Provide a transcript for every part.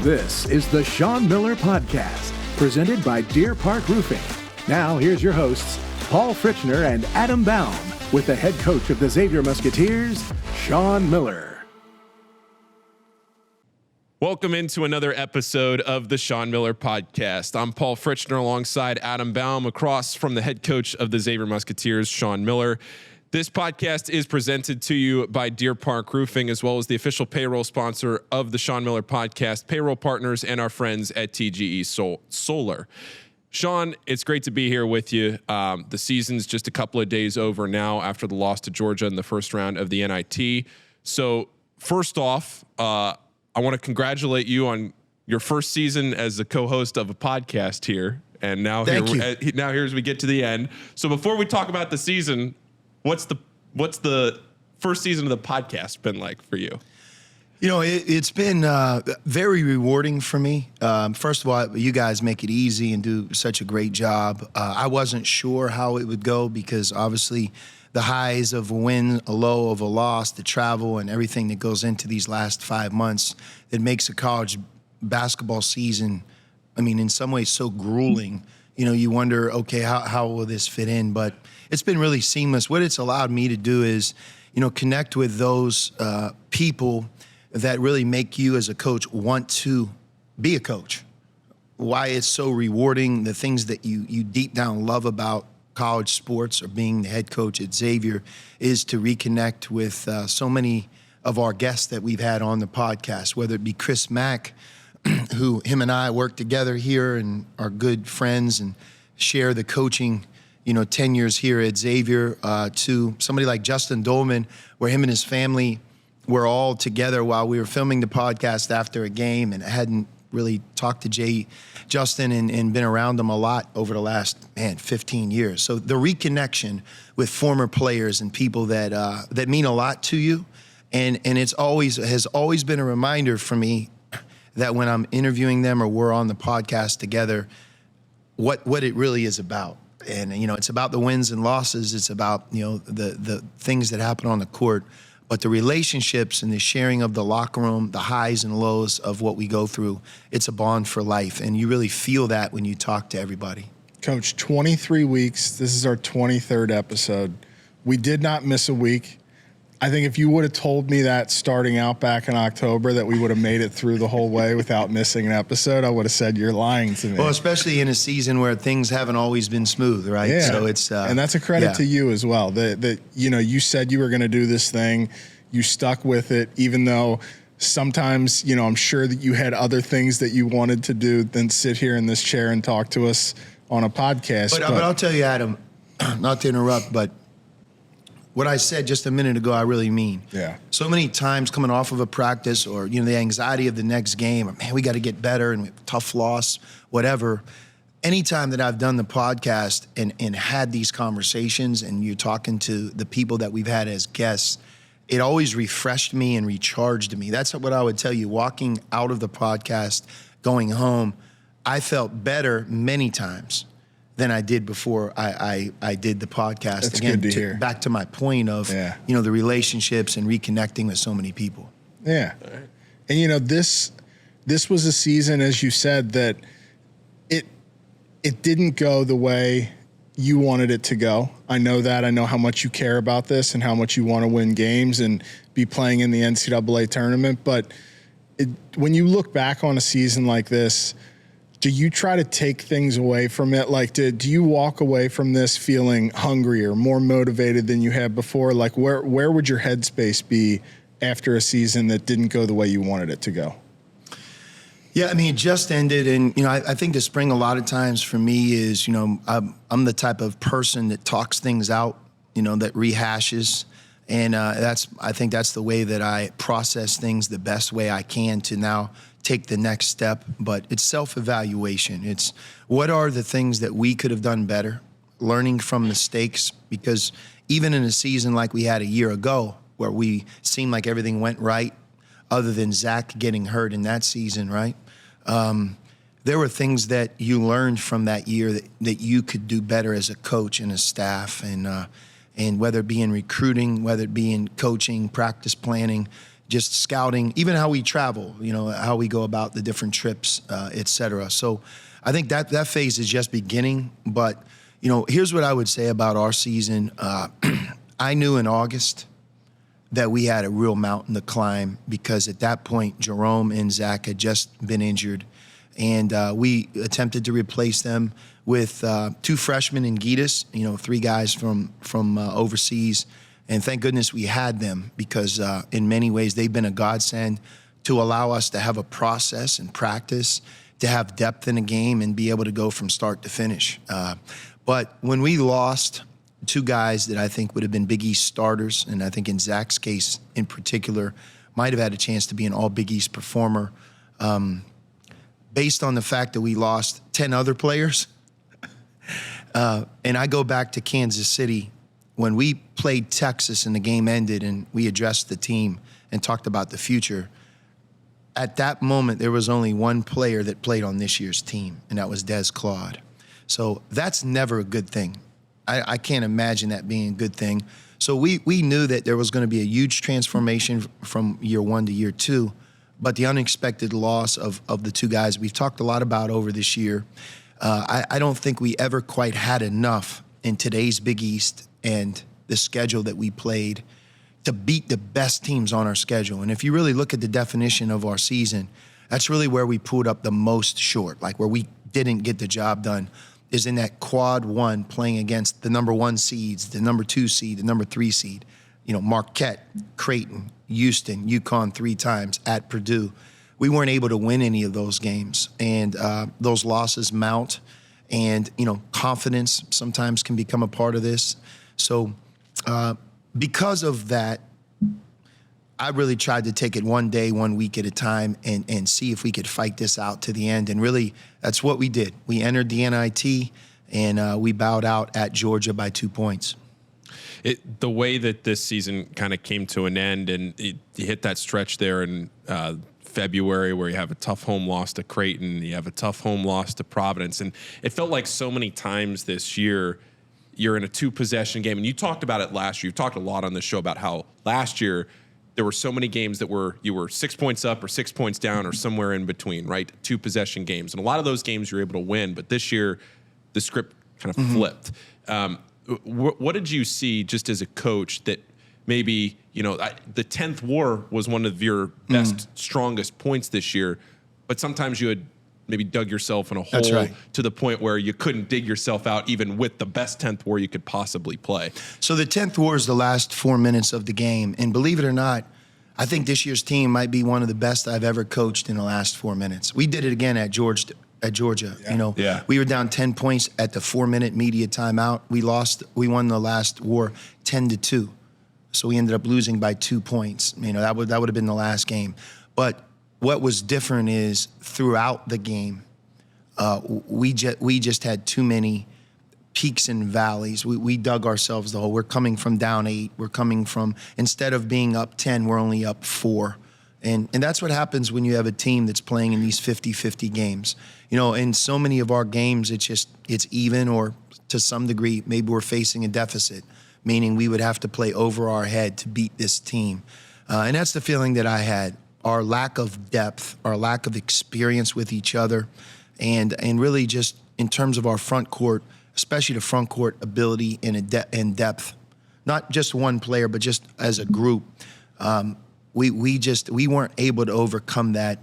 This is the Sean Miller Podcast, presented by Deer Park Roofing. Now, here's your hosts, Paul Fritschner and Adam Baum, with the head coach of the Xavier Musketeers, Sean Miller. Welcome into another episode of the Sean Miller Podcast. I'm Paul Fritschner alongside Adam Baum, across from the head coach of the Xavier Musketeers, Sean Miller. This podcast is presented to you by Deer Park Roofing, as well as the official payroll sponsor of the Sean Miller Podcast, Payroll Partners, and our friends at TGE Solar. Sean, it's great to be here with you. The season's just a couple of days over now after the loss to Georgia in the first round of the NIT. So first off, I want to congratulate you on your first season as a co-host of a podcast here. And now here as we get to the end. So before we talk about the season, what's the first season of the podcast been like for you? You know, it's been very rewarding for me. First of all, you guys make it easy and do such a great job. I wasn't sure how it would go because obviously the highs of a win, a low of a loss, the travel and everything that goes into these last 5 months, it makes a college basketball season, I mean, in some ways so grueling. You know, you wonder, okay, how will this fit in? But it's been really seamless. What it's allowed me to do is, you know, connect with those people that really make you as a coach want to be a coach. Why it's so rewarding, the things that you deep down love about college sports or being the head coach at Xavier is to reconnect with so many of our guests that we've had on the podcast, whether it be Chris Mack, who him and I work together here and are good friends and share the coaching, you know, 10 years here at Xavier, to somebody like Justin Dolman, where him and his family were all together while we were filming the podcast after a game, and I hadn't really talked to Justin and been around him a lot over the last, 15 years. So the reconnection with former players and people that mean a lot to you, and has always been a reminder for me that when I'm interviewing them or we're on the podcast together, what it really is about. And, you know, it's about the wins and losses. It's about, you know, the things that happen on the court. But the relationships and the sharing of the locker room, the highs and lows of what we go through, it's a bond for life. And you really feel that when you talk to everybody. Coach, 23 weeks. This is our 23rd episode. We did not miss a week. I think if you would have told me that starting out back in October that we would have made it through the whole way without missing an episode, I would have said you're lying to me. Well, especially in a season where things haven't always been smooth, right? Yeah. So it's and that's a credit to you as well. That you know, you said you were going to do this thing, you stuck with it, even though sometimes, you know, I'm sure that you had other things that you wanted to do than sit here in this chair and talk to us on a podcast. But I'll tell you, Adam, not to interrupt, but what I said just a minute ago, I really mean. Yeah. So many times coming off of a practice or, you know, the anxiety of the next game, or, man, we got to get better and tough loss, whatever. Anytime that I've done the podcast and had these conversations and you're talking to the people that we've had as guests, it always refreshed me and recharged me. That's what I would tell you. Walking out of the podcast, going home, I felt better many times than I did before I did the podcast. That's Again, good to hear. Back to my point of, you know, the relationships and reconnecting with so many people. Yeah. Right. And, you know, this was a season, as you said, that it didn't go the way you wanted it to go. I know that. I know how much you care about this and how much you want to win games and be playing in the NCAA tournament. But when you look back on a season like this, do you try to take things away from it? Like, do you walk away from this feeling hungrier, more motivated than you had before? Like, where would your headspace be after a season that didn't go the way you wanted it to go? Yeah, I mean, it just ended, and, you know, I think the spring a lot of times for me is, you know, I'm the type of person that talks things out, you know, that rehashes, and I think that's the way that I process things the best way I can to now take the next step. But it's self-evaluation. It's what are the things that we could have done better, learning from mistakes, because even in a season like we had a year ago where we seemed like everything went right, other than Zach getting hurt in that season, right? There were things that you learned from that year that you could do better as a coach and a staff, and whether it be in recruiting, whether it be in coaching, practice planning, just scouting, even how we travel, how we go about the different trips, et cetera. So I think that phase is just beginning. But, here's what I would say about our season. I knew in August that we had a real mountain to climb because at that point, Jerome and Zach had just been injured. And we attempted to replace them with 2 freshmen in Gitas, 3 guys from overseas. And thank goodness we had them because in many ways they've been a godsend to allow us to have a process and practice, to have depth in a game and be able to go from start to finish. But when we lost 2 guys that I think would have been Big East starters, and I think in Zach's case in particular, might have had a chance to be an all Big East performer, based on the fact that we lost 10 other players. And I go back to Kansas City when we played Texas and the game ended and we addressed the team and talked about the future. At that moment, there was only one player that played on this year's team, and that was Claude. So that's never a good thing. I can't imagine that being a good thing. So we knew that there was going to be a huge transformation from year 1 to year 2, but the unexpected loss of the 2 guys we've talked a lot about over this year, I don't think we ever quite had enough in today's Big East and the schedule that we played to beat the best teams on our schedule. And if you really look at the definition of our season, that's really where we pulled up the most short, like where we didn't get the job done, is in that quad 1 playing against the number 1 seeds, the number 2 seed, the number 3 seed, Marquette, Creighton, Houston, UConn 3 times, at Purdue. We weren't able to win any of those games. And those losses mount. And, confidence sometimes can become a part of this. So because of that, I really tried to take it one day, 1 week at a time and see if we could fight this out to the end. And really, that's what we did. We entered the NIT, and we bowed out at Georgia by 2 points. The way that this season kind of came to an end, and you hit that stretch there in February where you have a tough home loss to Creighton, you have a tough home loss to Providence, and it felt like so many times this year you're in a 2-possession game. And you talked about it last year. You've talked a lot on this show about how last year there were so many games that you were 6 points up or 6 points down or somewhere in between, right? 2-possession games. And a lot of those games you're able to win, but this year the script kind of flipped. What did you see just as a coach that maybe, the 10th war was one of your best, strongest points this year, but sometimes you had maybe dug yourself in a hole to the point where you couldn't dig yourself out even with the best 10th war you could possibly play. So the 10th war is the last 4 minutes of the game. And believe it or not, I think this year's team might be one of the best I've ever coached in the last 4 minutes. We did it again at Georgia. We were down 10 points at the 4-minute media timeout. We won the last war 10-2. So we ended up losing by 2 points. That would have been the last game. But what was different is throughout the game, we just had too many peaks and valleys. We dug ourselves the hole. We're coming from down 8. We're coming from, instead of being up 10, we're only up 4. And that's what happens when you have a team that's playing in these 50-50 games. In so many of our games, it's even, or to some degree, maybe we're facing a deficit, meaning we would have to play over our head to beat this team. And that's the feeling that I had. Our lack of depth, our lack of experience with each other, and really just in terms of our front court, especially the front court ability and depth, not just one player, but just as a group, we weren't able to overcome that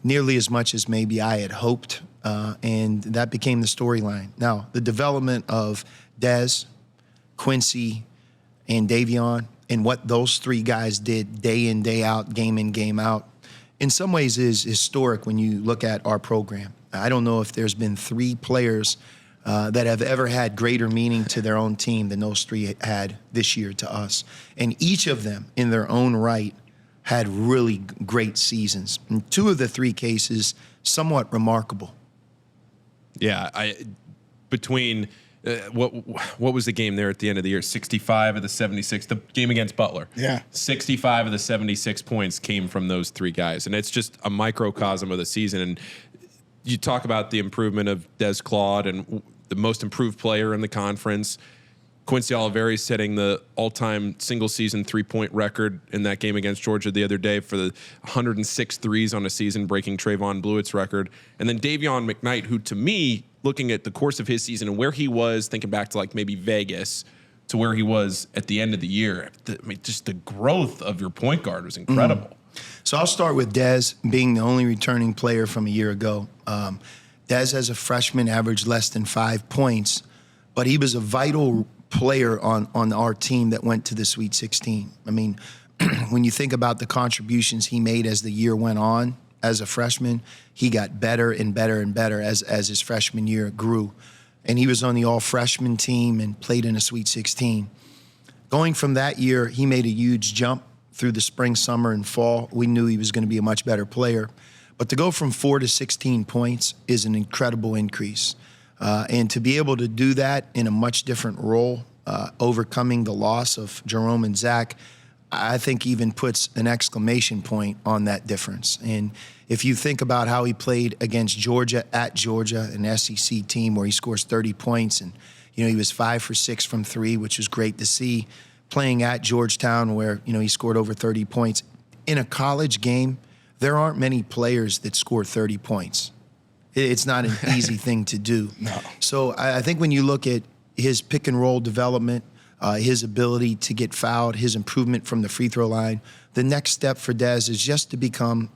nearly as much as maybe I had hoped, and that became the storyline. Now, the development of Des, Quincy, and Dayvion, and what those 3 guys did day in, day out, game in, game out, in some ways is historic when you look at our program. I don't know if there's been 3 players that have ever had greater meaning to their own team than those 3 had this year to us. And each of them, in their own right, had really great seasons. In 2 of the 3 cases, somewhat remarkable. Yeah, between what was the game there at the end of the year? 65 of the 76, the game against Butler. Yeah. 65 of the 76 points came from those 3 guys. And it's just a microcosm of the season. And you talk about the improvement of Claude and the most improved player in the conference. Quincy Olivari setting the all-time single-season three-point record in that game against Georgia the other day for the 106 threes on a season, breaking Trayvon Blewett's record. And then Dayvion McKnight, who to me, looking at the course of his season and where he was, thinking back to like maybe Vegas, to where he was at the end of the year, just the growth of your point guard was incredible. So I'll start with Des being the only returning player from a year ago. Des, as a freshman, averaged less than 5 points, but he was a vital player on our team that went to the Sweet 16. I mean, when you think about the contributions he made as the year went on as a freshman, he got better and better and better as his freshman year grew. And he was on the all-freshman team and played in a Sweet 16. Going from that year, he made a huge jump through the spring, summer, and fall. We knew he was going to be a much better player. But to go from 4 to 16 points is an incredible increase. And to be able to do that in a much different role, overcoming the loss of Jerome and Zach, I think even puts an exclamation point on that difference. And if you think about how he played against Georgia at Georgia, an SEC team where he scores 30 points, and he was 5 for 6 from 3, which was great to see. Playing at Georgetown where he scored over 30 points. In a college game, there aren't many players that score 30 points. It's not an easy thing to do. No. So I think when you look at his pick and roll development, his ability to get fouled, his improvement from the free throw line, the next step for Des is just to become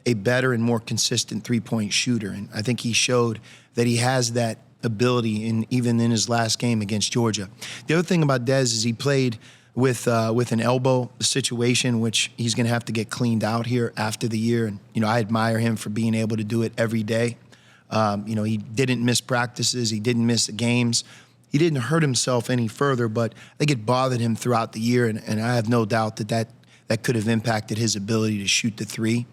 a better and more consistent three-point shooter. And I think he showed that he has that ability even in his last game against Georgia. The other thing about Des is he played with an elbow situation, which he's going to have to get cleaned out here after the year. And, I admire him for being able to do it every day. He didn't miss practices. He didn't miss games. He didn't hurt himself any further, but I think it bothered him throughout the year, and I have no doubt that could have impacted his ability to shoot the three.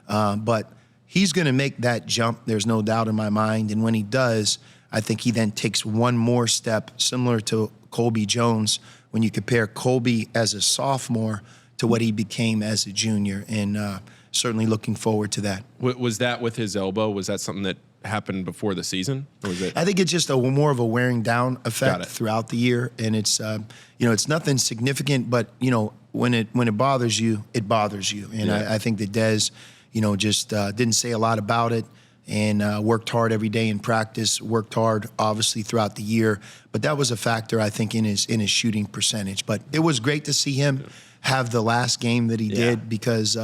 But he's going to make that jump. There's no doubt in my mind. And when he does, I think he then takes one more step, similar to Colby Jones, when you compare Colby as a sophomore to what he became as a junior. And certainly looking forward to that. Was that with his elbow? Was that something that happened before the season? Or was it? I think it's just more of a wearing down effect throughout the year. And it's, it's nothing significant, but, when it bothers you, it bothers you. And I think that Des, just didn't say a lot about it. And worked hard every day in practice, worked hard, obviously, throughout the year. But that was a factor, I think, in his shooting percentage. But it was great to see him have the last game that he did because,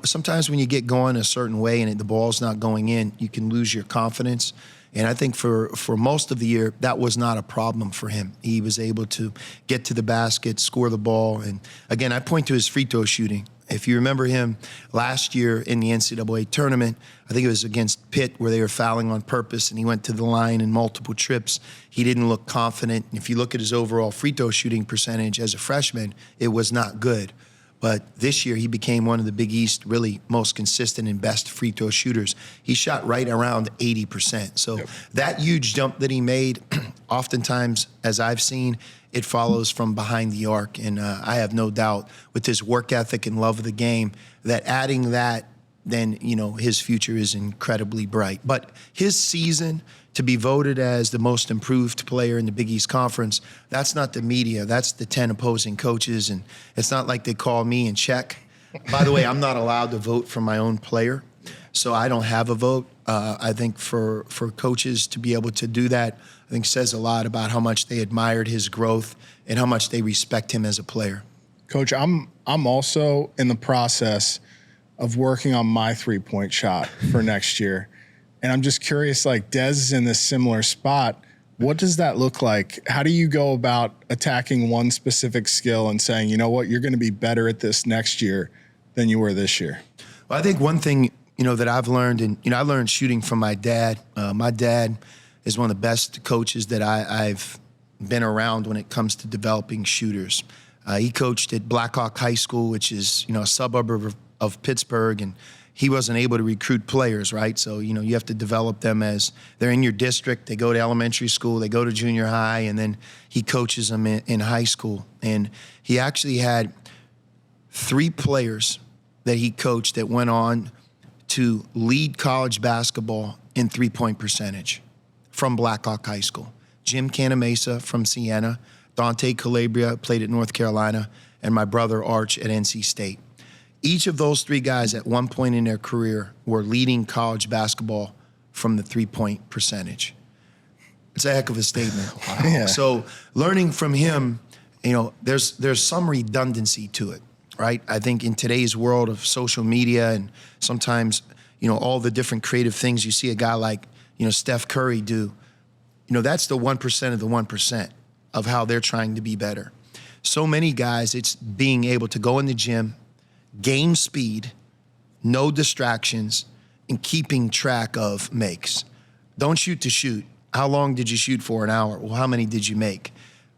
sometimes when you get going a certain way and the ball's not going in, you can lose your confidence. And I think for most of the year, that was not a problem for him. He was able to get to the basket, score the ball. And, again, I point to his free throw shooting. If you remember him last year in the NCAA tournament, I think it was against Pitt where they were fouling on purpose and he went to the line in multiple trips. He didn't look confident. And if you look at his overall free throw shooting percentage as a freshman, it was not good. But this year he became one of the Big East really most consistent and best free throw shooters. He shot right around 80%. So that huge jump that he made, oftentimes, as I've seen, it follows from behind the arc. And I have no doubt with his work ethic and love of the game that adding that, then, his future is incredibly bright. But his season to be voted as the most improved player in the Big East Conference, that's not the media. That's the 10 opposing coaches. And it's not like they call me and check. By the way, I'm not allowed to vote for my own player, so I don't have a vote. I think for coaches to be able to do that, I think says a lot about how much they admired his growth and how much they respect him as a player. Coach, I'm also in the process of working on my three-point shot for next year. And I'm just curious, like Des is in this similar spot. What does that look like? How do you go about attacking one specific skill and saying, you know what, you're going to be better at this next year than you were this year? Well, I think one thing, that I've learned, and, I learned shooting from my dad. My dad is one of the best coaches that I've been around when it comes to developing shooters. He coached at Blackhawk High School, which is, a suburb of Pittsburgh, and he wasn't able to recruit players, right? So, you have to develop them as they're in your district. They go to elementary school, they go to junior high, and then he coaches them in high school. And he actually had 3 players that he coached that went on to lead college basketball in three-point percentage from Blackhawk High School. Jim Canamesa from Siena, Dante Calabria played at North Carolina, and my brother Arch at NC State. Each of those three guys at one point in their career were leading college basketball from the three-point percentage. It's a heck of a statement. Wow. Yeah. So learning from him, there's some redundancy to it, right? I think in today's world of social media and sometimes, all the different creative things you see a guy like, Steph Curry do, that's the 1% of the 1% of how they're trying to be better. So many guys, it's being able to go in the gym, game speed, no distractions, and keeping track of makes. Don't shoot to shoot. How long did you shoot for? An hour? Well, how many did you make?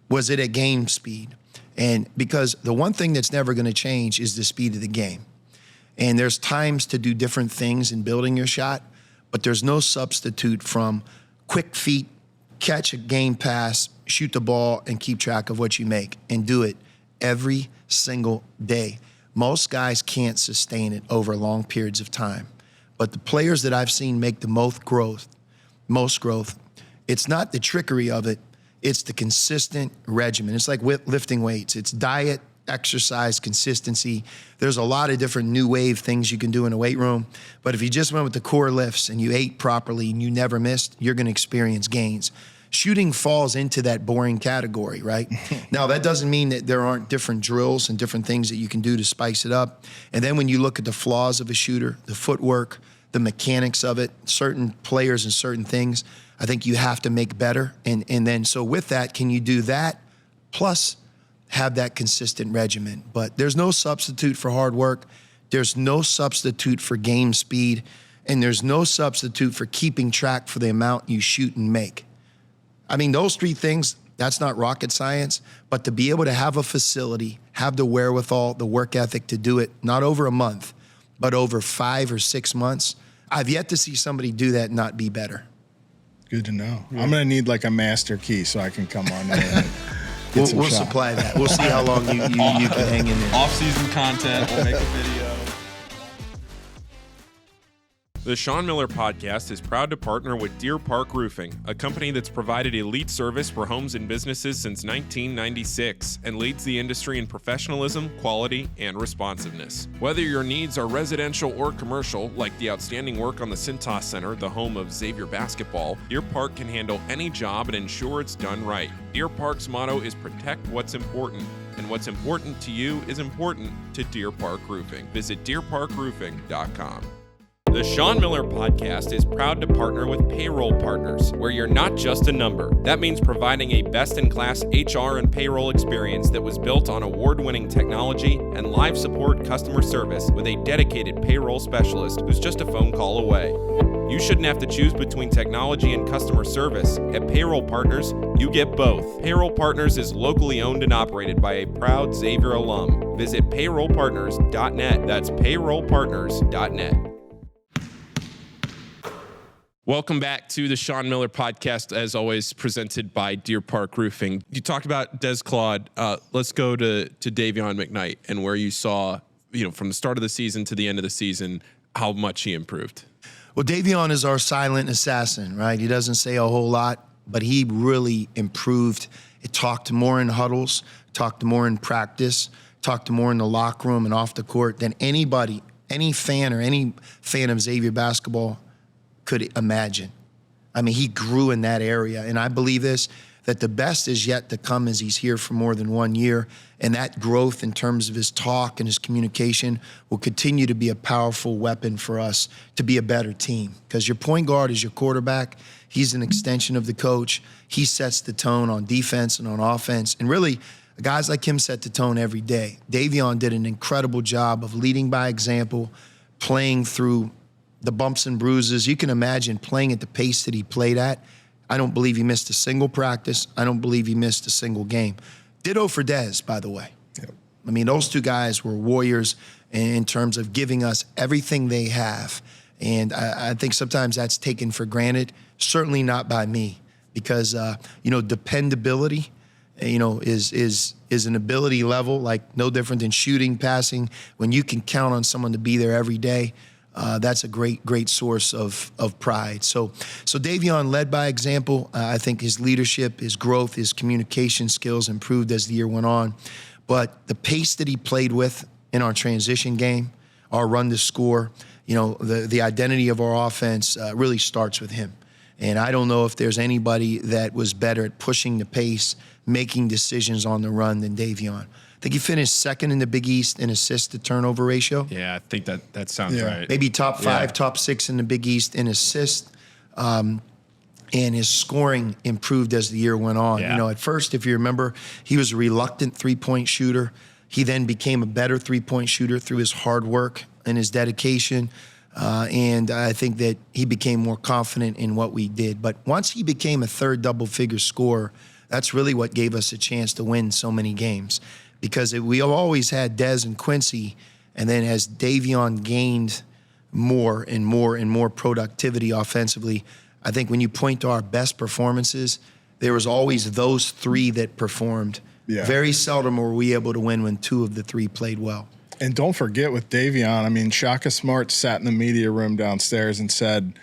Was it at game speed? And because the one thing that's never going to change is the speed of the game. And there's times to do different things in building your shot, but there's no substitute from quick feet, catch a game pass, shoot the ball, and keep track of what you make, and do it every single day. Most guys can't sustain it over long periods of time. But the players that I've seen make the most growth, it's not the trickery of it, it's the consistent regimen. It's like lifting weights. It's diet, exercise, consistency. There's a lot of different new wave things you can do in a weight room. But if you just went with the core lifts and you ate properly and you never missed, you're going to experience gains. Shooting falls into that boring category, right? Now, that doesn't mean that there aren't different drills and different things that you can do to spice it up. And then when you look at the flaws of a shooter, the footwork, the mechanics of it, certain players and certain things, I think you have to make better. And then, so with that, can you do that plus have that consistent regimen? But there's no substitute for hard work. There's no substitute for game speed. And there's no substitute for keeping track for the amount you shoot and make. I mean, those three things, that's not rocket science, but to be able to have a facility, have the wherewithal, the work ethic to do it, not over a month, but over 5 or 6 months, I've yet to see somebody do that and not be better. Good to know. Yeah. I'm going to need like a master key so I can come on there and we'll supply that. We'll see how long you can hang in there. Off-season content, we'll make a video. The Sean Miller Podcast is proud to partner with Deer Park Roofing, a company that's provided elite service for homes and businesses since 1996 and leads the industry in professionalism, quality, and responsiveness. Whether your needs are residential or commercial, like the outstanding work on the Cintas Center, the home of Xavier basketball, Deer Park can handle any job and ensure it's done right. Deer Park's motto is protect what's important, and what's important to you is important to Deer Park Roofing. Visit deerparkroofing.com. The Sean Miller Podcast is proud to partner with Payroll Partners, where you're not just a number. That means providing a best-in-class HR and payroll experience that was built on award-winning technology and live support customer service with a dedicated payroll specialist who's just a phone call away. You shouldn't have to choose between technology and customer service. At Payroll Partners, you get both. Payroll Partners is locally owned and operated by a proud Xavier alum. Visit payrollpartners.net. That's payrollpartners.net. Welcome back to the Sean Miller Podcast, as always, presented by Deer Park Roofing. You talked about Des Claude. Let's go to Dayvion McKnight and where you saw, from the start of the season to the end of the season, how much he improved. Well, Dayvion is our silent assassin, right? He doesn't say a whole lot, but he really improved. It talked more in huddles, talked more in practice, talked more in the locker room and off the court than anybody, any fan of Xavier basketball could imagine. I mean, he grew in that area. And I believe that the best is yet to come as he's here for more than 1 year. And that growth in terms of his talk and his communication will continue to be a powerful weapon for us to be a better team. Because your point guard is your quarterback. He's an extension of the coach. He sets the tone on defense and on offense. And really, guys like him set the tone every day. Dayvion did an incredible job of leading by example, playing through the bumps and bruises. You can imagine playing at the pace that he played at. I don't believe he missed a single practice. I don't believe he missed a single game. Ditto for Des, by the way. Yep. I mean, those two guys were warriors in terms of giving us everything they have. And I think sometimes that's taken for granted, certainly not by me, because, dependability, is an ability level, like no different than shooting, passing. When you can count on someone to be there every day, that's a great source of pride. So Dayvion led by example. I think his leadership, his growth, his communication skills improved as the year went on. But the pace that he played with in our transition game, our run to score, the identity of our offense really starts with him. And I don't know if there's anybody that was better at pushing the pace, making decisions on the run than Dayvion. I think he finished second in the Big East in assist to turnover ratio. Yeah, I think that sounds right. Maybe top 5, top 6 in the Big East in assist. And his scoring improved as the year went on. Yeah. At first, if you remember, he was a reluctant three-point shooter. He then became a better three-point shooter through his hard work and his dedication. And I think that he became more confident in what we did. But once he became a third double-figure scorer, that's really what gave us a chance to win so many games. Because we have always had Des and Quincy, and then as Dayvion gained more and more productivity offensively, I think when you point to our best performances, there was always those 3 that performed. Yeah. Very seldom were we able to win when 2 of the 3 played well. And don't forget with Dayvion, Shaka Smart sat in the media room downstairs and said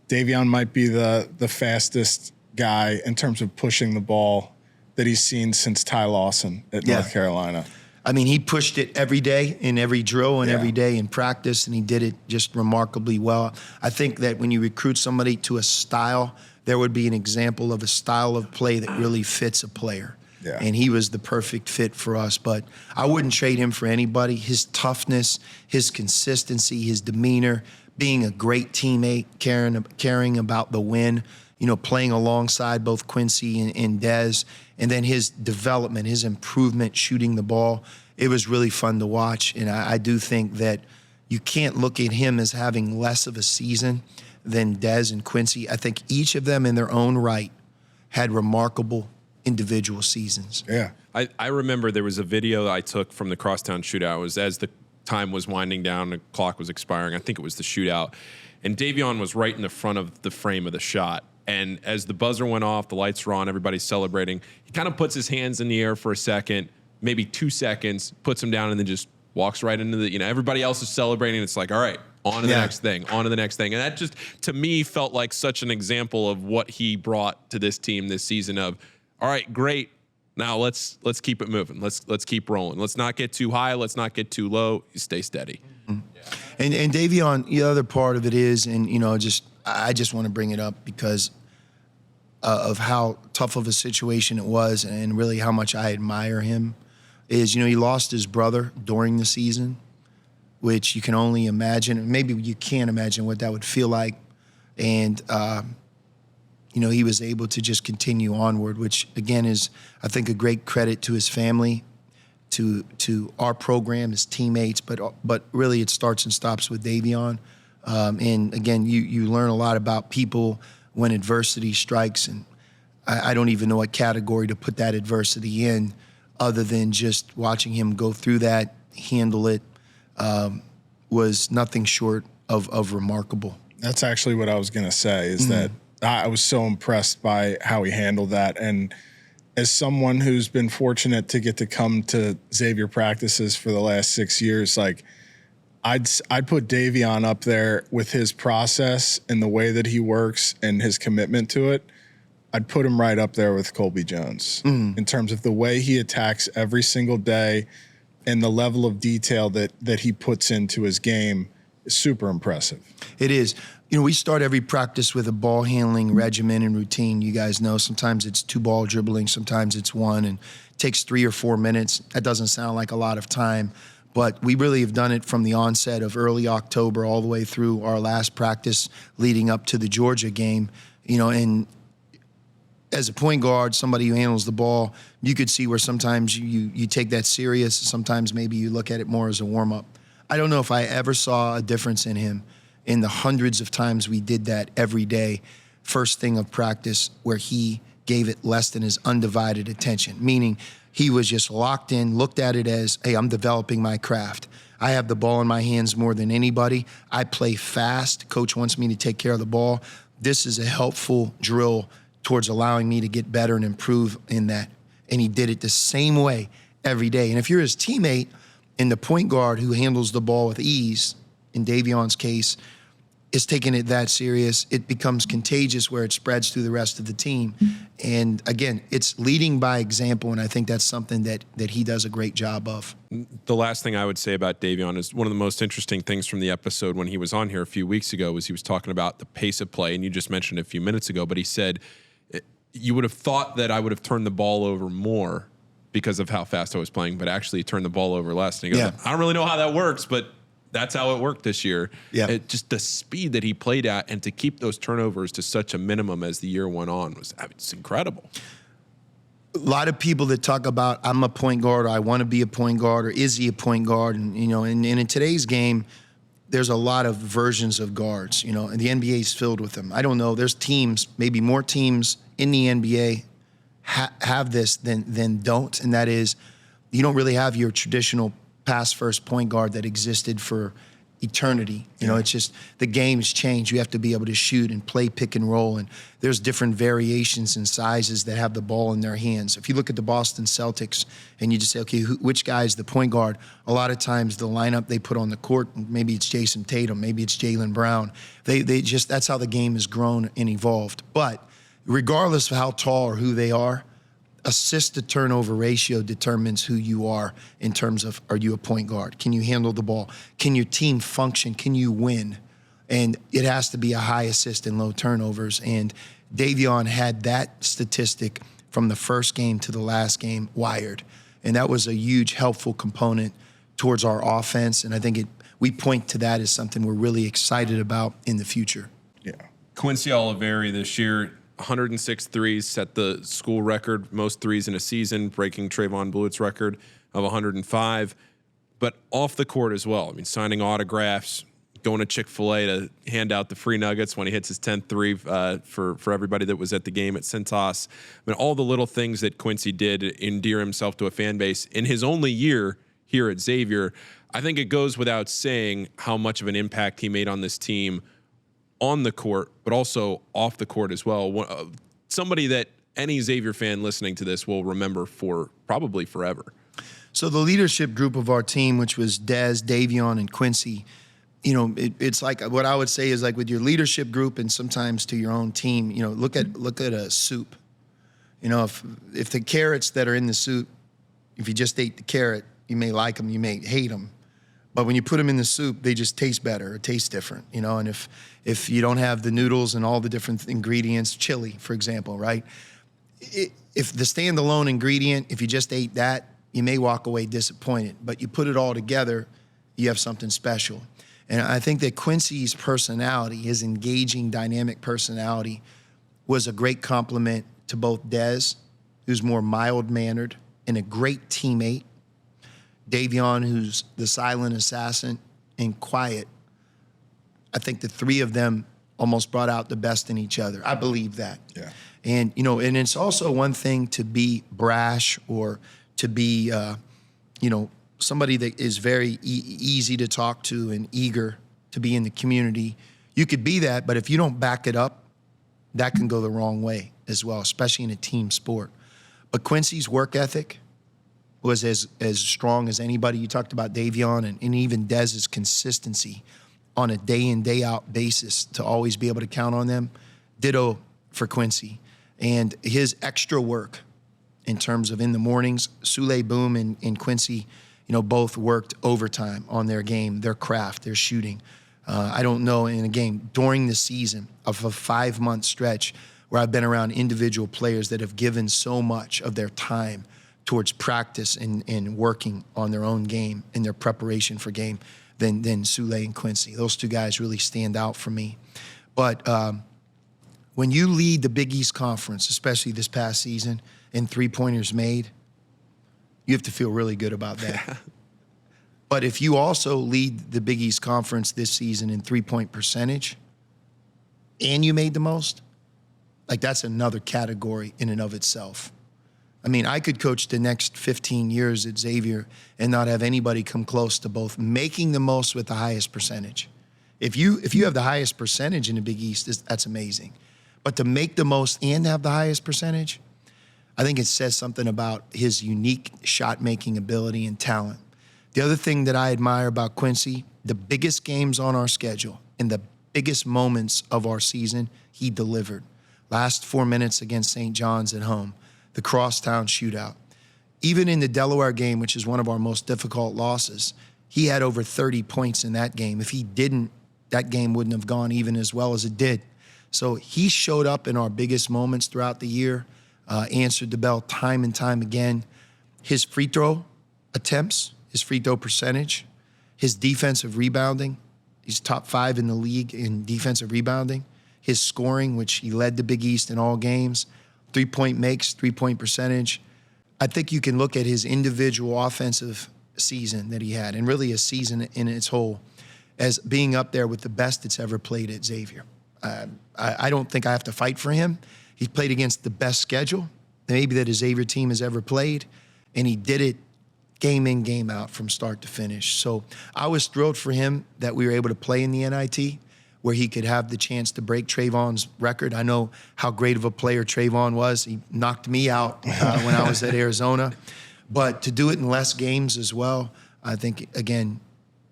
Dayvion might be the fastest guy in terms of pushing the ball that he's seen since Ty Lawson at North Carolina. He pushed it every day in every drill and every day in practice, and he did it just remarkably well. I think that when you recruit somebody to a style, there would be an example of a style of play that really fits a player. Yeah. And he was the perfect fit for us. But I wouldn't trade him for anybody. His toughness, his consistency, his demeanor, being a great teammate, caring about the win, playing alongside both Quincy and Des, and then his development, his improvement shooting the ball. It was really fun to watch. And I do think that you can't look at him as having less of a season than Des and Quincy. I think each of them in their own right had remarkable individual seasons. Yeah. I remember there was a video I took from the Crosstown shootout. It was as the time was winding down, the clock was expiring. I think it was the shootout. And Dayvion was right in the front of the frame of the shot. And as the buzzer went off, the lights were on, everybody's celebrating. He kind of puts his hands in the air for a second, maybe 2 seconds, puts them down, and then just walks right into the, everybody else is celebrating. It's like, all right, on to the next thing, on to the next thing. And that just, to me, felt like such an example of what he brought to this team this season of, all right, great. Now let's keep it moving. Let's keep rolling. Let's not get too high. Let's not get too low. You stay steady. Mm-hmm. Yeah. And Dayvion, the other part of it is, and I just want to bring it up because of how tough of a situation it was, and really how much I admire him. Is he lost his brother during the season, which you can only imagine. Maybe you can't imagine what that would feel like, and he was able to just continue onward, which again is, I think, a great credit to his family, to our program, his teammates, but really it starts and stops with Dayvion. And again, you learn a lot about people when adversity strikes, and I don't even know what category to put that adversity in, other than just watching him go through that, handle it, was nothing short of remarkable. That's actually what I was going to say, is that I was so impressed by how he handled that. And as someone who's been fortunate to get to come to Xavier practices for the last 6 years, I'd put Dayvion up there with his process and the way that he works and his commitment to it. I'd put him right up there with Colby Jones in terms of the way he attacks every single day and the level of detail that he puts into his game is super impressive. It is. We start every practice with a ball handling regimen and routine. You guys know sometimes it's 2 ball dribbling, sometimes it's 1, and it takes 3 or 4 minutes. That doesn't sound like a lot of time, but we really have done it from the onset of early October all the way through our last practice leading up to the Georgia game. And as a point guard, somebody who handles the ball, you could see where sometimes you take that serious. Sometimes maybe you look at it more as a warm-up. I don't know if I ever saw a difference in him in the hundreds of times we did that every day, first thing of practice, where he gave it less than his undivided attention, meaning he was just locked in, looked at it as, hey, I'm developing my craft. I have the ball in my hands more than anybody. I play fast. Coach wants me to take care of the ball. This is a helpful drill towards allowing me to get better and improve in that. And he did it the same way every day. And if you're his teammate and the point guard who handles the ball with ease, in Dayvion's case, is taking it that serious. It becomes contagious where it spreads through the rest of the team. And again, it's leading by example, and I think that's something that he does a great job of. The last thing I would say about Dayvion is one of the most interesting things from the episode when he was on here a few weeks ago was he was talking about the pace of play, and you just mentioned it a few minutes ago, but he said, you would have thought that I would have turned the ball over more because of how fast I was playing, but actually turned the ball over less. And he goes, I don't really know how that works, but that's how it worked this year. Yeah. Just the speed that he played at, and to keep those turnovers to such a minimum as the year went on it's incredible. A lot of people that talk about, I'm a point guard, or I want to be a point guard, or is he a point guard? And, and in today's game, there's a lot of versions of guards, and the NBA is filled with them. I don't know. There's teams, maybe more teams in the NBA have this than don't. And that is, you don't really have your traditional pass first point guard that existed for eternity. It's just the game's changed. You have to be able to shoot and play pick and roll, and there's different variations and sizes that have the ball in their hands. If you look at the Boston Celtics and you just say, okay, which guy is the point guard? A lot of times the lineup they put on the court, maybe it's Jason Tatum, maybe it's Jaylen Brown. They just, that's how the game has grown and evolved. But regardless of how tall or who they are, assist to turnover ratio determines who you are in terms of, are you a point guard? Can you handle the ball? Can your team function? Can you win? And it has to be a high assist and low turnovers. And Dayvion had that statistic from the first game to the last game wired. And that was a huge helpful component towards our offense. And I think we point to that as something we're really excited about in the future. Yeah. Quincy Olivari this year, 106 threes, set the school record, most threes in a season, breaking Trayvon Blewett's record of 105. But off the court as well. I mean, signing autographs, going to Chick-fil-A to hand out the free nuggets when he hits his 10th three for everybody that was at the game at Centos. I mean, all the little things that Quincy did endear himself to a fan base in his only year here at Xavier. I think it goes without saying how much of an impact he made on this team on the court, but also off the court as well. Somebody that any Xavier fan listening to this will remember for probably forever. So the leadership group of our team, which was Des, Dayvion, and Quincy, it's like what I would say is like with your leadership group and sometimes to your own team, look at a soup. If the carrots that are in the soup, if you just ate the carrot, you may like them, you may hate them. But when you put them in the soup, they just taste better, or taste different, And if you don't have the noodles and all the different ingredients, chili, for example, right? If the standalone ingredient, if you just ate that, you may walk away disappointed. But you put it all together, you have something special. And I think that Quincy's personality, his engaging, dynamic personality, was a great compliment to both Des, who's more mild-mannered and a great teammate, Dayvion, who's the silent assassin and quiet. I think the three of them almost brought out the best in each other. I believe that. Yeah. And, and it's also one thing to be brash or to be, somebody that is very easy to talk to and eager to be in the community. You could be that, but if you don't back it up, that can go the wrong way as well, especially in a team sport. But Quincy's work ethic was as strong as anybody. You talked about Dayvion and even Dez's consistency on a day in, day out basis to always be able to count on them. Ditto for Quincy. And his extra work in terms of in the mornings, Sule Boom and Quincy, both worked overtime on their game, their craft, their shooting. I don't know in a game during the season of a 5-month stretch where I've been around individual players that have given so much of their time towards practice and working on their own game and their preparation for game than Sule and Quincy. Those two guys really stand out for me. But when you lead the Big East Conference, especially this past season, in three-pointers made, you have to feel really good about that. But if you also lead the Big East Conference this season in three-point percentage and you made the most, like that's another category in and of itself. I mean, I could coach the next 15 years at Xavier and not have anybody come close to both making the most with the highest percentage. If you have the highest percentage in the Big East, that's amazing. But to make the most and have the highest percentage, I think it says something about his unique shot-making ability and talent. The other thing that I admire about Quincy, the biggest games on our schedule and the biggest moments of our season, he delivered. Last 4 minutes against St. John's at home, the crosstown shootout. Even in the Delaware game, which is one of our most difficult losses, he had over 30 points in that game. If he didn't, that game wouldn't have gone even as well as it did. So he showed up in our biggest moments throughout the year, answered the bell time and time again. His free throw attempts, his free throw percentage, his defensive rebounding, he's top 5 in the league in defensive rebounding. His scoring, which he led the Big East in all games, 3-point makes, 3-point percentage. I think you can look at his individual offensive season that he had, and really a season in its whole, as being up there with the best that's ever played at Xavier. I don't think I have to fight for him. He played against the best schedule maybe that a Xavier team has ever played, and he did it game in, game out from start to finish. So I was thrilled for him that we were able to play in the NIT, where he could have the chance to break Trayvon's record. I know how great of a player Trayvon was. He knocked me out when I was at Arizona. But to do it in less games as well, I think, again,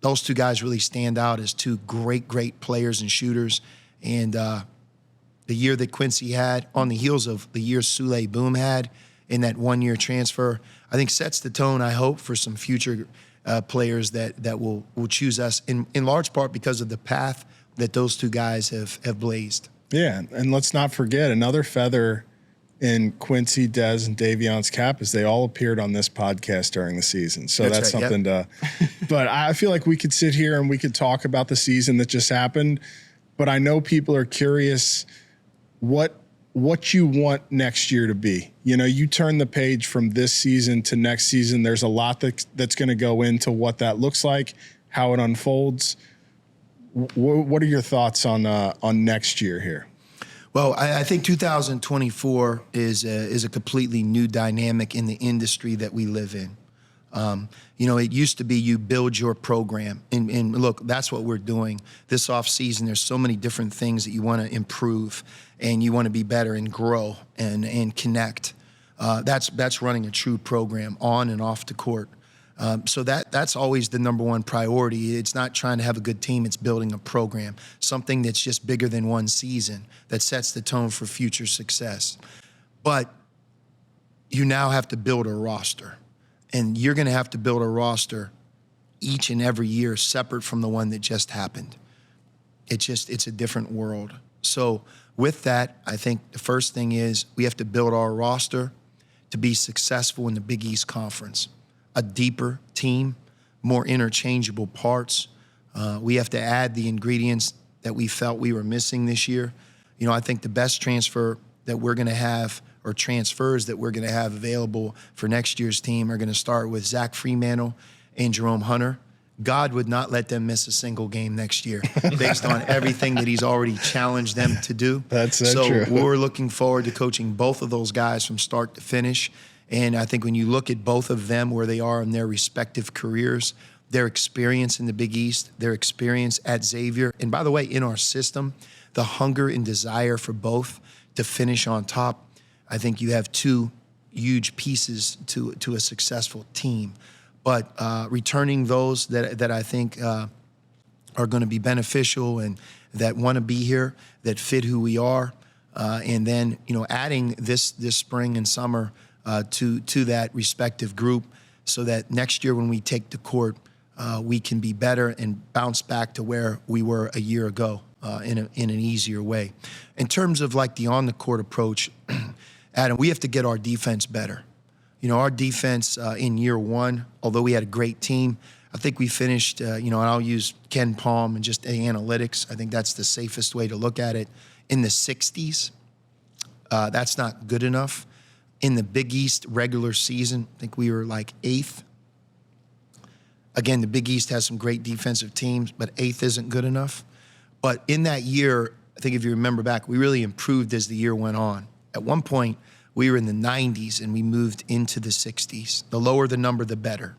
those two guys really stand out as two great, great players and shooters. And the year that Quincy had, on the heels of the year Sule Boom had in that one-year transfer, I think sets the tone, I hope, for some future players that will choose us, in large part because of the path that those two guys have blazed. Yeah, and let's not forget, another feather in Quincy, Des, and Dayvion's cap is they all appeared on this podcast during the season. So that's right, something to – but I feel like we could sit here and we could talk about the season that just happened, but I know people are curious what you want next year to be. You know, you turn the page from this season to next season. There's a lot that's going to go into what that looks like, how it unfolds. What are your thoughts on next year here? Well, I think 2024 is a completely new dynamic in the industry that we live in. You know, it used to be you build your program. And look, that's what we're doing. This offseason, there's so many different things that you want to improve and you want to be better and grow and connect. That's running a true program on and off the court. So that's always the number one priority. It's not trying to have a good team, it's building a program, something that's just bigger than one season, that sets the tone for future success. But you now have to build a roster, and you're going to have to build a roster each and every year separate from the one that just happened. It's a different world. So with that, I think the first thing is we have to build our roster to be successful in the Big East Conference. A deeper team, more interchangeable parts. We have to add the ingredients that we felt we were missing this year. You know, I think the best transfer that we're going to have, or transfers that we're going to have available for next year's team, are going to start with Zach Fremantle and Jerome Hunter. God would not let them miss a single game next year based on everything that he's already challenged them to do. That's so true. We're looking forward to coaching both of those guys from start to finish. And I think when you look at both of them, where they are in their respective careers, their experience in the Big East, their experience at Xavier, and by the way, in our system, the hunger and desire for both to finish on top, I think you have two huge pieces to a successful team. But returning those that I think are going to be beneficial and that want to be here, that fit who we are, and then, you know, adding this spring and summer to that respective group, so that next year when we take the court, we can be better and bounce back to where we were a year ago in an easier way. In terms of like the on-the-court approach, Adam, we have to get our defense better. You know, our defense in year one, although we had a great team, I think we finished, and I'll use Ken Palm and just analytics. I think that's the safest way to look at it. In the 60s, that's not good enough. In the Big East regular season, I think we were like 8th. Again, the Big East has some great defensive teams, but 8th isn't good enough. But in that year, I think if you remember back, we really improved as the year went on. At one point, we were in the 90s and we moved into the 60s. The lower the number, the better.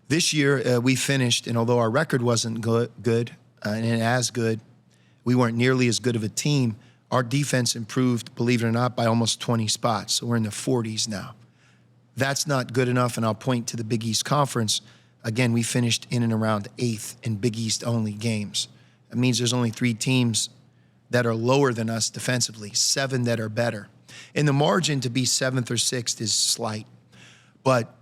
This year, we finished, and although our record wasn't good and as good, we weren't nearly as good of a team. Our defense improved, believe it or not, by almost 20 spots. So we're in the 40s now. That's not good enough, and I'll point to the Big East Conference. Again, we finished in and around 8th in Big East only games. That means there's only 3 teams that are lower than us defensively, 7 that are better. And the margin to be 7th or 6th is slight. But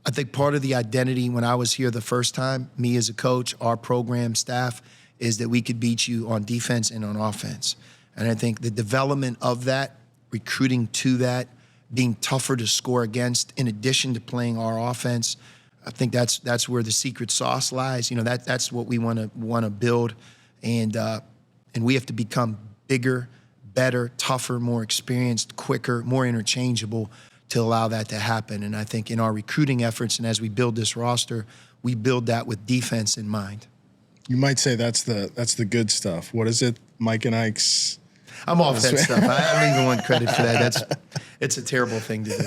I think part of the identity when I was here the first time, me as a coach, our program staff, is that we could beat you on defense and on offense. And I think the development of that, recruiting to that, being tougher to score against, in addition to playing our offense, I think that's where the secret sauce lies. You know, that's what we want to build, and we have to become bigger, better, tougher, more experienced, quicker, more interchangeable to allow that to happen. And I think in our recruiting efforts and as we build this roster, we build that with defense in mind. You might say that's the good stuff. What is it, Mike and Ike's? I'm off that stuff. I don't even want credit for that. It's a terrible thing to do.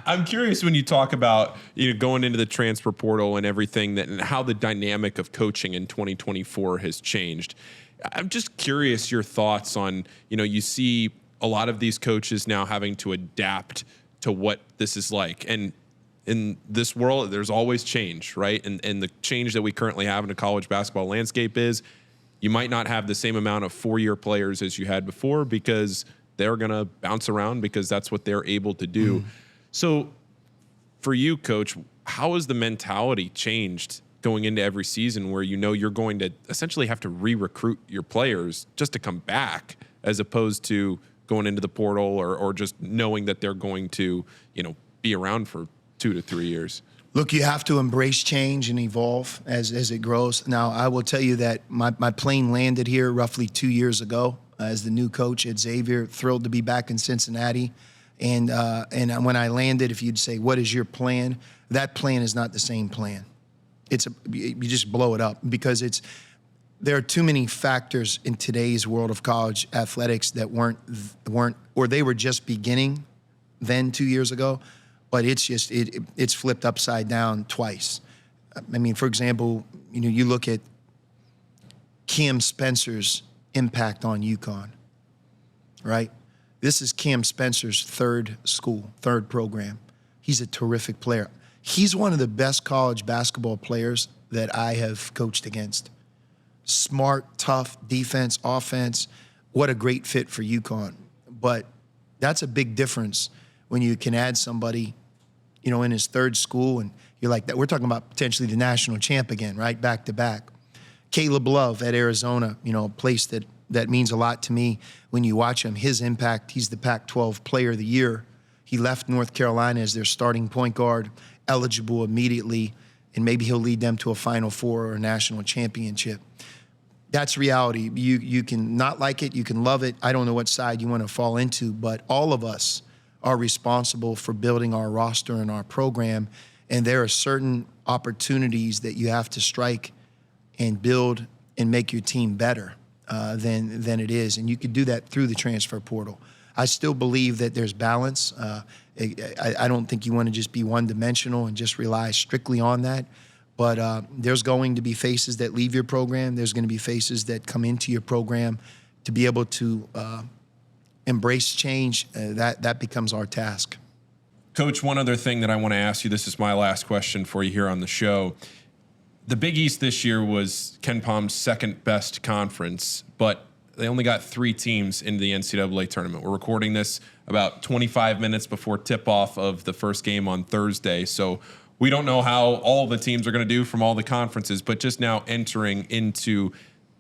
I'm curious when you talk about going into the transfer portal and everything and how the dynamic of coaching in 2024 has changed. I'm just curious your thoughts on, you see a lot of these coaches now having to adapt to what this is like. And in this world, there's always change, right? And the change that we currently have in the college basketball landscape is you might not have the same amount of 4-year players as you had before because they're going to bounce around because that's what they're able to do. So for you, Coach, how has the mentality changed going into every season where you're going to essentially have to re-recruit your players just to come back as opposed to going into the portal or just knowing that they're going to, be around for 2 to 3 years? Look, you have to embrace change and evolve as it grows. Now, I will tell you that my plane landed here roughly 2 years ago as the new coach at Xavier. Thrilled to be back in Cincinnati. And when I landed, if you'd say, what is your plan? That plan is not the same plan. You just blow it up because there are too many factors in today's world of college athletics that weren't or they were just beginning then 2 years ago. But it's flipped upside down twice. I mean, for example, you look at Cam Spencer's impact on UConn, right? This is Cam Spencer's third program. He's a terrific player. He's one of the best college basketball players that I have coached against. Smart, tough, defense, offense. What a great fit for UConn. But that's a big difference when you can add somebody, in his third school, and you're like that. We're talking about potentially the national champ again, right? Back to back. Caleb Love at Arizona, a place that means a lot to me when you watch him. His impact, he's the Pac-12 Player of the Year. He left North Carolina as their starting point guard, eligible immediately, and maybe he'll lead them to a Final Four or a national championship. That's reality. You can not like it, you can love it. I don't know what side you want to fall into, but all of us are responsible for building our roster and our program, and there are certain opportunities that you have to strike and build and make your team better than it is, and you can do that through the transfer portal. I still believe that there's balance. I don't think you want to just be one-dimensional and just rely strictly on that, but there's going to be faces that leave your program. There's going to be faces that come into your program. To be able to embrace change, that becomes our task. Coach, one other thing that I want to ask you, this is my last question for you here on the show. The Big East this year was Ken Palm's second best conference, but they only got 3 teams into the NCAA tournament. We're recording this about 25 minutes before tip-off of the first game on Thursday, so we don't know how all the teams are going to do from all the conferences, but just now entering into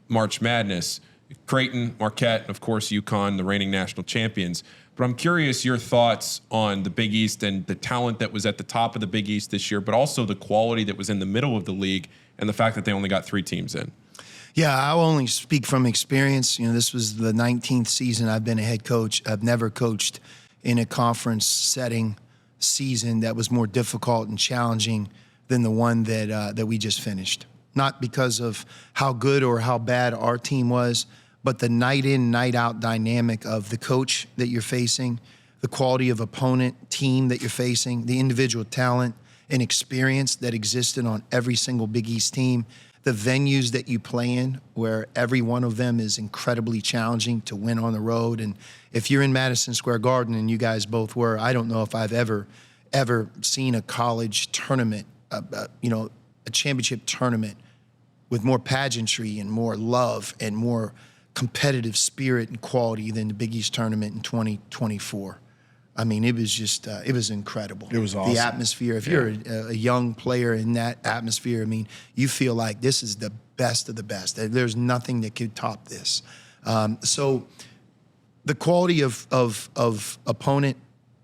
March Madness, Creighton, Marquette, and of course UConn, the reigning national champions. But I'm curious your thoughts on the Big East and the talent that was at the top of the Big East this year, but also the quality that was in the middle of the league and the fact that they only got 3 teams in. Yeah, I'll only speak from experience. This was the 19th season I've been a head coach. I've never coached in a conference setting season that was more difficult and challenging than the one that we just finished. Not because of how good or how bad our team was, but the night in, night out dynamic of the coach that you're facing, the quality of opponent, team that you're facing, the individual talent and experience that existed on every single Big East team, the venues that you play in, where every one of them is incredibly challenging to win on the road. And if you're in Madison Square Garden, and you guys both were, I don't know if I've ever ever seen a college tournament, a championship tournament with more pageantry and more love and more competitive spirit and quality than the Big East tournament in 2024. I mean, it was just, it was incredible. It was awesome. The atmosphere, if you're a young player in that atmosphere, I mean, you feel like this is the best of the best. There's nothing that could top this. So the quality of opponent,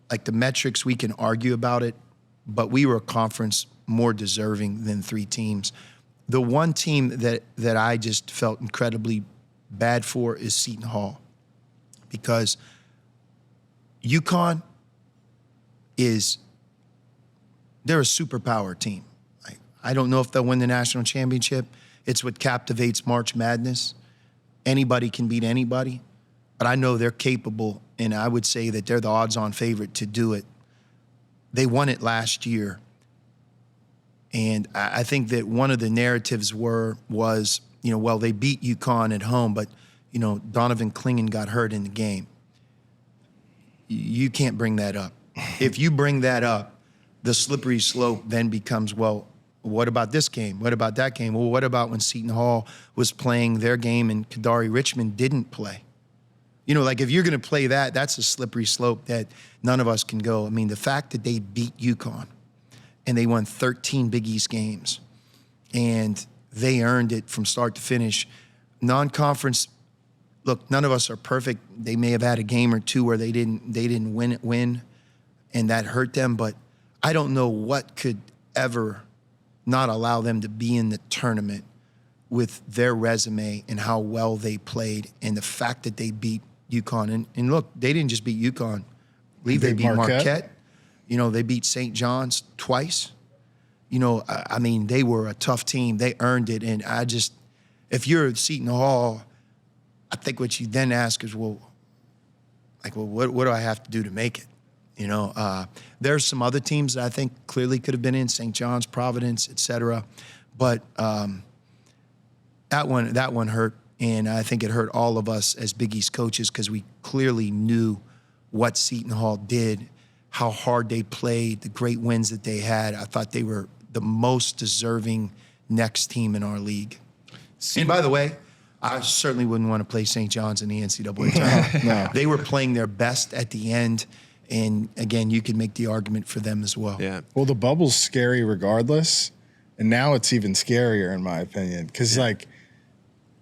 like the metrics, we can argue about it, but we were a conference more deserving than 3 teams. The one team that I just felt incredibly bad for is Seton Hall, because UConn they're a superpower team. I don't know if they'll win the national championship. It's what captivates March Madness. Anybody can beat anybody, but I know they're capable, and I would say that they're the odds-on favorite to do it. They won it last year, and I think that one of the narratives was, well, they beat UConn at home, but, Donovan Clingan got hurt in the game. You can't bring that up. If you bring that up, the slippery slope then becomes, well, what about this game? What about that game? Well, what about when Seton Hall was playing their game and Kadari Richmond didn't play? If you're going to play that, that's a slippery slope that none of us can go. I mean, the fact that they beat UConn and they won 13 Big East games and they earned it from start to finish. Non-conference, look, none of us are perfect. They may have had a game or two where they didn't win, and that hurt them, but I don't know what could ever not allow them to be in the tournament with their resume and how well they played and the fact that they beat UConn. And look, they didn't just beat UConn. I believe they beat Marquette. They beat St. John's twice. I mean, they were a tough team. They earned it. And if you're at Seton Hall, I think what you then ask is, what do I have to do to make it? There's some other teams that I think clearly could have been in, St. John's, Providence, et cetera. But that one hurt, and I think it hurt all of us as Big East coaches because we clearly knew what Seton Hall did, how hard they played, the great wins that they had. I thought they were the most deserving next team in our league. And by the way, I certainly wouldn't want to play St. John's in the NCAA tournament. No. They were playing their best at the end. And again, you can make the argument for them as well. Yeah. Well, the bubble's scary regardless, and now it's even scarier in my opinion. Because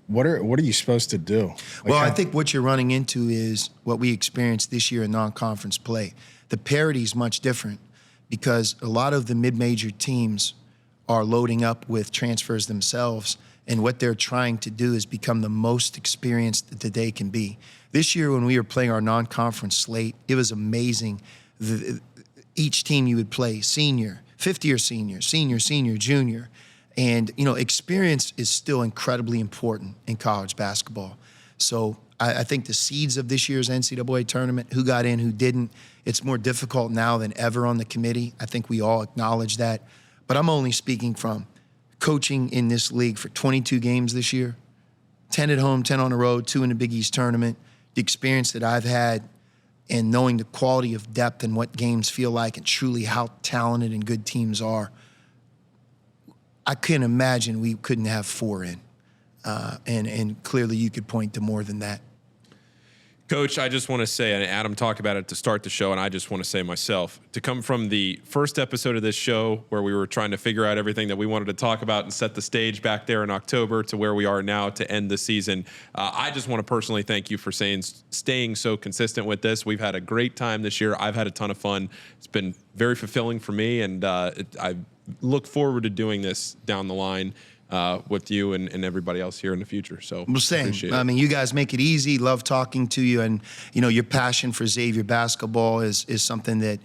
what are you supposed to do? I think what you're running into is what we experienced this year in non-conference play. The parity is much different because a lot of the mid-major teams are loading up with transfers themselves, and what they're trying to do is become the most experienced that they can be. This year when we were playing our non-conference slate, it was amazing. Each team you would play, senior, fifth-year senior, senior, junior. And, experience is still incredibly important in college basketball. So I think the seeds of this year's NCAA tournament, who got in, who didn't, it's more difficult now than ever on the committee. I think we all acknowledge that. But I'm only speaking from coaching in this league for 22 games this year, 10 at home, 10 on the road, 2 in the Big East tournament. The experience that I've had and knowing the quality of depth and what games feel like and truly how talented and good teams are, I couldn't imagine we couldn't have 4 in. And clearly you could point to more than that. Coach, I just want to say, and Adam talked about it to start the show, and I just want to say myself, to come from the first episode of this show where we were trying to figure out everything that we wanted to talk about and set the stage back there in October to where we are now to end the season, I just want to personally thank you for staying so consistent with this. We've had a great time this year. I've had a ton of fun. It's been very fulfilling for me, and I look forward to doing this down the line with you and everybody else here in the future. So appreciate it. I mean, you guys make it easy. Love talking to you, and your passion for Xavier basketball is something that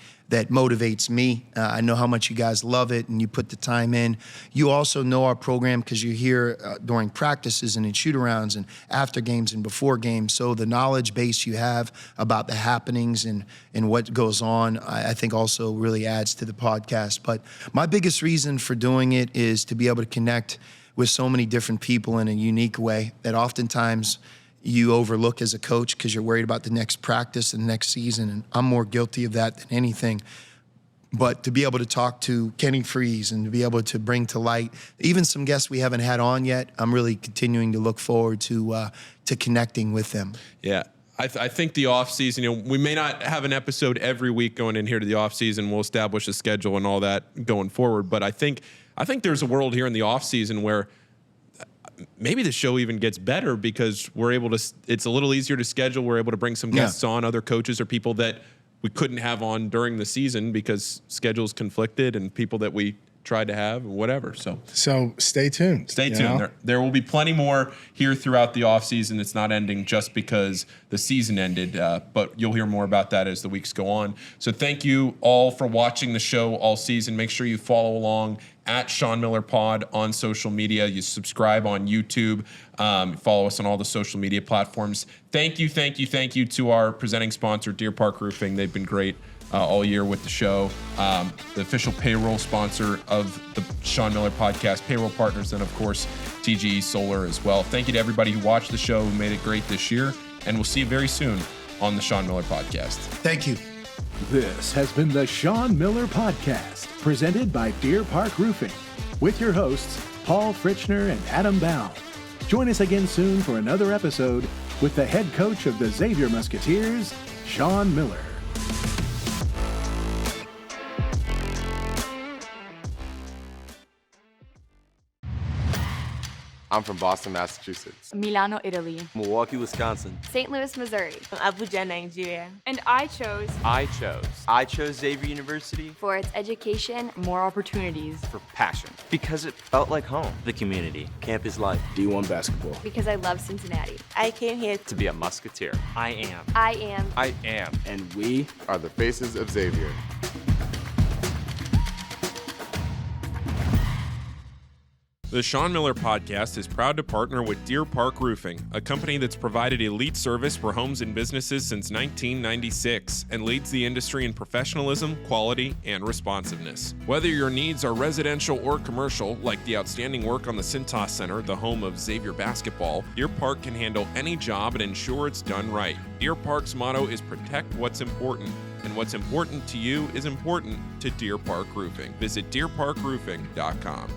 motivates me. I know how much you guys love it, and you put the time in. You also know our program because you're here during practices and in shoot-arounds and after games and before games. So the knowledge base you have about the happenings and what goes on, I think also really adds to the podcast. But my biggest reason for doing it is to be able to connect with so many different people in a unique way that oftentimes you overlook as a coach because you're worried about the next practice and the next season. And I'm more guilty of that than anything. But to be able to talk to Kenny Freeze and to be able to bring to light even some guests we haven't had on yet, I'm really continuing to look forward to connecting with them. Yeah. I think the offseason, we may not have an episode every week going in here to the offseason. We'll establish a schedule and all that going forward. But I think there's a world here in the offseason where maybe the show even gets better because we're able to, it's a little easier to schedule. We're able to bring some guests on, other coaches or people that we couldn't have on during the season because schedules conflicted and people that we tried to have, whatever. So stay tuned. Stay tuned. There will be plenty more here throughout the offseason. It's not ending just because the season ended, but you'll hear more about that as the weeks go on. So thank you all for watching the show all season. Make sure you follow along at Sean Miller Pod on social media. You subscribe on YouTube. Follow us on all the social media platforms. Thank you to our presenting sponsor, Deer Park Roofing. They've been great all year with the show. The official payroll sponsor of the Sean Miller Podcast, Payroll Partners, and of course, TGE Solar as well. Thank you to everybody who watched the show, who made it great this year, and we'll see you very soon on the Sean Miller Podcast. Thank you. This has been the Sean Miller Podcast, presented by Deer Park Roofing, with your hosts, Paul Fritschner and Adam Baum. Join us again soon for another episode with the head coach of the Xavier Musketeers, Sean Miller. I'm from Boston, Massachusetts. Milano, Italy. Milwaukee, Wisconsin. St. Louis, Missouri. From Abuja, Nigeria. And I chose Xavier University for its education, more opportunities. for passion. Because it felt like home. The community. Campus life. D1 basketball. Because I love Cincinnati. I came here To be a Musketeer. I am. I am. And we are the faces of Xavier. The Sean Miller Podcast is proud to partner with Deer Park Roofing, a company that's provided elite service for homes and businesses since 1996 and leads the industry in professionalism, quality, and responsiveness. Whether your needs are residential or commercial, like the outstanding work on the Cintas Center, the home of Xavier basketball, Deer Park can handle any job and ensure it's done right. Deer Park's motto is protect what's important, and what's important to you is important to Deer Park Roofing. Visit deerparkroofing.com.